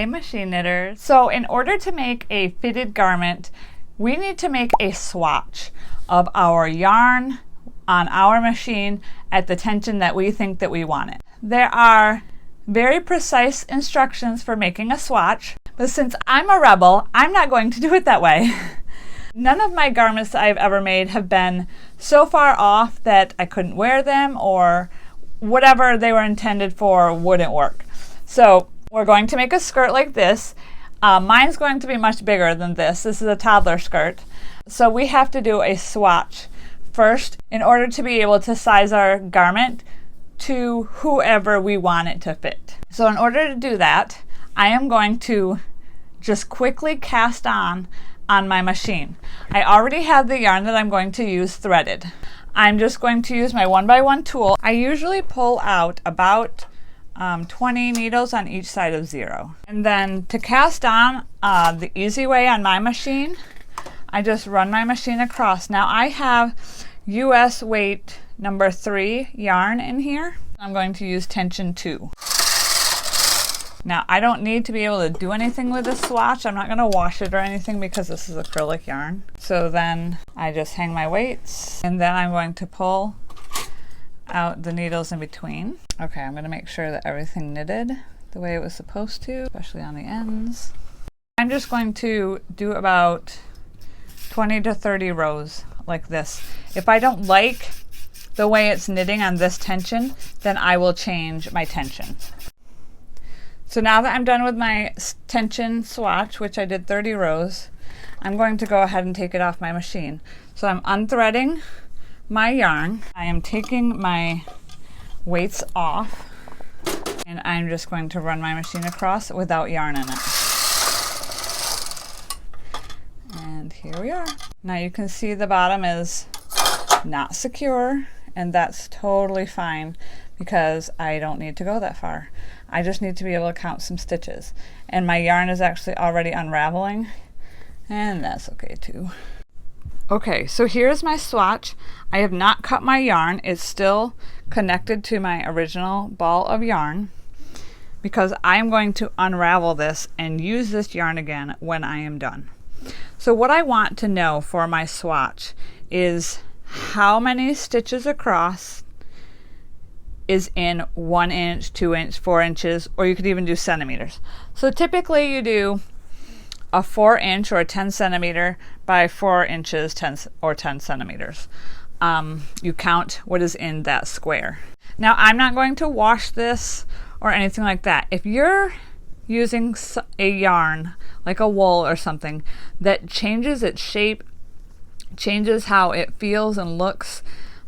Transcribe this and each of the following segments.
Hey machine knitters. So in order to make a fitted garment, we need to make a swatch of our yarn on our machine at the tension that we think that we want it. There are very precise instructions for making a swatch, but since I'm a rebel, I'm not going to do it that way. None of my garments that I've ever made have been so far off that I couldn't wear them, or whatever they were intended for wouldn't work. So we're going to make a skirt like this. Mine's going to be much bigger than this. This is a toddler skirt. So we have to do a swatch first in order to be able to size our garment to whoever we want it to fit. So in order to do that, I am going to just quickly cast on my machine. I already have the yarn that I'm going to use threaded. I'm just going to use my 1x1 tool. I usually pull out about 20 needles on each side of 0. And then to cast on the easy way on my machine, I just run my machine across. Now I have US weight number 3 yarn in here. I'm going to use tension 2. Now I don't need to be able to do anything with this swatch. I'm not going to wash it or anything because this is acrylic yarn. So then I just hang my weights, and then I'm going to pull out the needles in between. Okay, I'm going to make sure that everything knitted the way it was supposed to, especially on the ends. I'm just going to do about 20 to 30 rows like this. If I don't like the way it's knitting on this tension, then I will change my tension. So now that I'm done with my tension swatch, which I did 30 rows, I'm going to go ahead and take it off my machine. So I'm unthreading my yarn. I am taking my weights off, and I'm just going to run my machine across without yarn in it. And here we are. Now you can see the bottom is not secure, and that's totally fine because I don't need to go that far. I just need to be able to count some stitches. And my yarn is actually already unraveling, and that's okay too. Okay, so here's my swatch. I have not cut my yarn. It's still connected to my original ball of yarn because I'm going to unravel this and use this yarn again when I am done. So what I want to know for my swatch is how many stitches across is in 1 inch, 2 inch, 4 inches, or you could even do centimeters. So typically you do a 4 inch or a 10 centimeter by 4 inches 10 centimeters. You count what is in that square. Now I'm not going to wash this or anything like that. If you're using a yarn like a wool or something that changes its shape, changes how it feels and looks,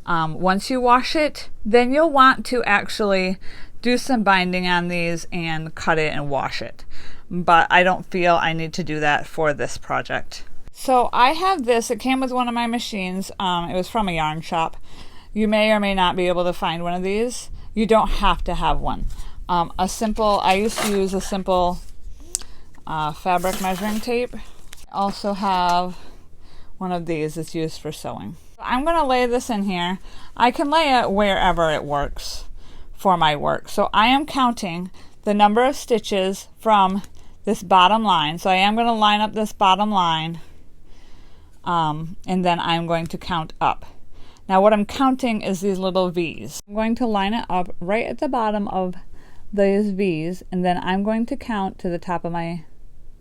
once you wash it, then you'll want to actually do some binding on these and cut it and wash it. But I don't feel I need to do that for this project. So I have this. It came with one of my machines. It was from a yarn shop. You may or may not be able to find one of these. You don't have to have one. I used to use a simple fabric measuring tape. I also have one of these that's used for sewing. I'm going to lay this in here. I can lay it wherever it works for my work. So I am counting the number of stitches from this bottom line. So I am going to line up this bottom line, and then I'm going to count up. Now what I'm counting is these little V's. I'm going to line it up right at the bottom of these V's, and then I'm going to count to the top of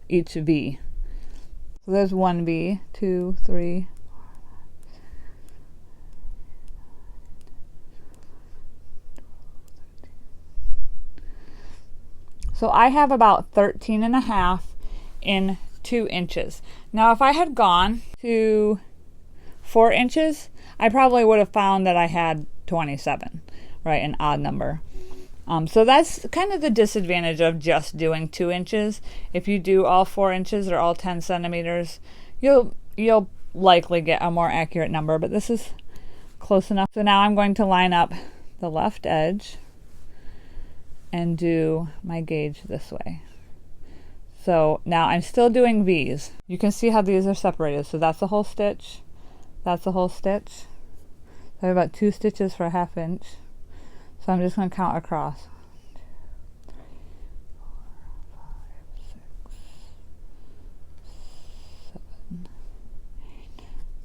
each V. So there's 1 V, 2, 3, 4, 5, 6. So I have about 13.5 in 2 inches. Now if I had gone to 4 inches, I probably would have found that I had 27, right, an odd number. So that's kind of the disadvantage of just doing 2 inches. If you do all 4 inches or all 10 centimeters, you'll likely get a more accurate number, but this is close enough. So now I'm going to line up the left edge and do my gauge this way. So now I'm still doing V's. You can see how these are separated. So that's the whole stitch. That's the whole stitch. So I have about 2 stitches for a 1/2 inch. So I'm just going to count across. 1, 2, 3, 4, 5,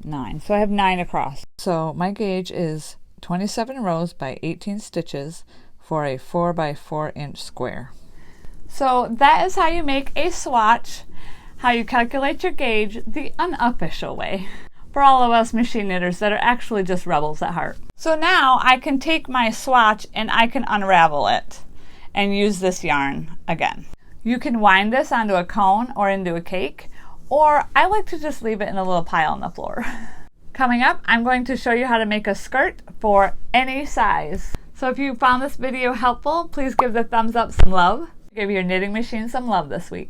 9. So I have 9 across. So my gauge is 27 rows by 18 stitches for a 4 by 4 inch square. So that is how you make a swatch, how you calculate your gauge the unofficial way, for all of us machine knitters that are actually just rebels at heart. So now I can take my swatch and I can unravel it and use this yarn again. You can wind this onto a cone or into a cake, or I like to just leave it in a little pile on the floor. Coming up, I'm going to show you how to make a skirt for any size. So if you found this video helpful, please give the thumbs up some love. Give your knitting machine some love this week.